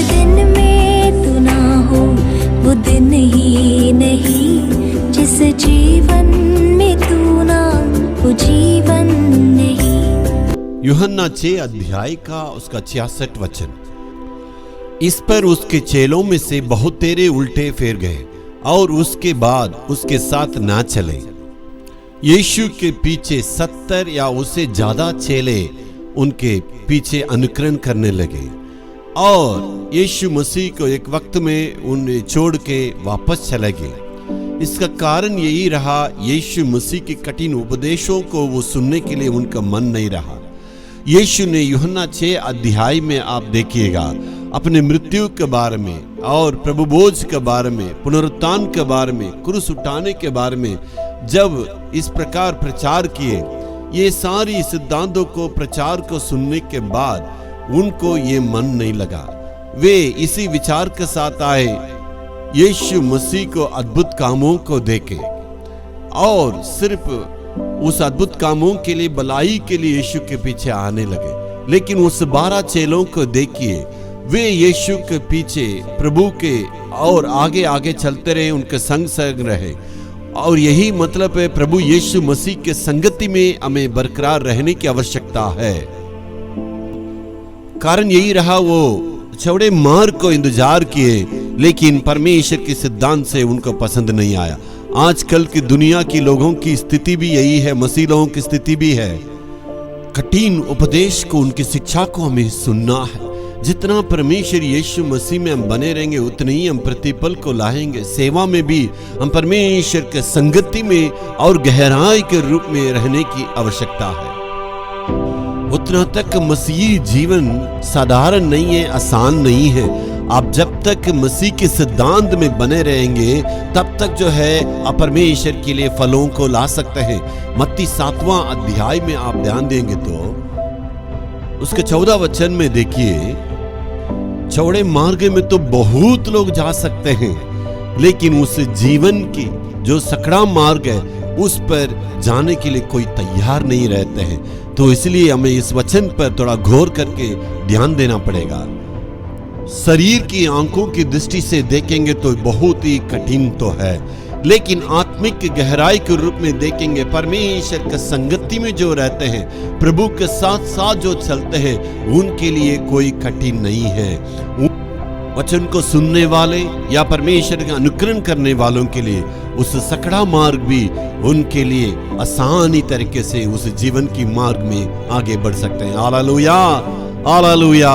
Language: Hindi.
दिन में तू ना हो वो दिन ही नहीं, जिस जीवन में तू ना वो जीवन नहीं। यूहन्ना 6 अध्याय का उसका 66 वचन। इस पर उसके चेलों में से बहुत तेरे उल्टे फेर गए और उसके बाद उसके साथ ना चले। यीशु के पीछे 70 या उससे ज्यादा चेले उनके पीछे अनुकरण करने लगे और यीशु मसीह को एक वक्त में उन्हें छोड़ के वापस चले गए। इसका कारण यही रहा, यीशु मसीह के कठिन उपदेशों को वो सुनने के लिए उनका मन नहीं रहा। यीशु ने यूहन्ना 6 अध्याय में आप देखिएगा अपने मृत्यु के बारे में और प्रभु बोझ के बारे में, पुनरुत्थान के बारे में, क्रूस उठाने के बारे में जब इस प्रकार प्रचार किए, ये सारी सिद्धांतों को प्रचार को सुनने के बाद उनको ये मन नहीं लगा। वे इसी विचार के साथ आए, यीशु मसीह को अद्भुत कामों को देखे और सिर्फ उस अद्भुत कामों के लिए, भलाई के लिए यीशु के पीछे आने लगे। लेकिन उस 12 चेलों को देखिए, वे यीशु के पीछे प्रभु के और आगे आगे चलते रहे, उनके संग संग रहे। और यही मतलब है, प्रभु यीशु मसीह के संगति में हमें बरकरार रहने की आवश्यकता है। कारण यही रहा, वो चौड़े मार्ग को इंतजार किए लेकिन परमेश्वर के सिद्धांत से उनको पसंद नहीं आया। आजकल की दुनिया की लोगों की स्थिति भी यही है, मसीह लोगों की स्थिति भी है। कठिन उपदेश को, उनकी शिक्षा को हमें सुनना है। जितना परमेश्वर यीशु मसीह में हम बने रहेंगे उतने ही हम प्रतिफल को लाएंगे। सेवा में भी हम परमेश्वर के संगति में और गहराई के रूप में रहने की आवश्यकता है। उतना तक मसीही जीवन साधारण नहीं है, आसान नहीं है। आप जब तक मसीह के सिद्धांत में बने रहेंगे तब तक जो है आप परमेश्वर के लिए फलों को ला सकते हैं। मत्ती 7वां अध्याय में आप ध्यान देंगे तो उसके 14 वचन में देखिए, चौड़े मार्ग में तो बहुत लोग जा सकते हैं लेकिन उस जीवन की जो सकड़ा मार्ग है उस पर जाने के लिए कोई तैयार नहीं रहते हैं। तो इसलिए हमें इस वचन पर थोड़ा गौर करके ध्यान देना पड़ेगा। शरीर की आंखों की दृष्टि से देखेंगे तो बहुत ही कठिन तो है, लेकिन आत्मिक गहराई के रूप में देखेंगे, परमेश्वर के संगति में जो रहते हैं, प्रभु के साथ साथ जो चलते हैं, उनके लिए कोई कठिन नहीं है। वचन को सुनने वाले या परमेश्वर का अनुकरण करने वालों के लिए उस सकड़ा मार्ग भी उनके लिए आसानी तरीके से उस जीवन की मार्ग में आगे बढ़ सकते हैं। Hallelujah, hallelujah.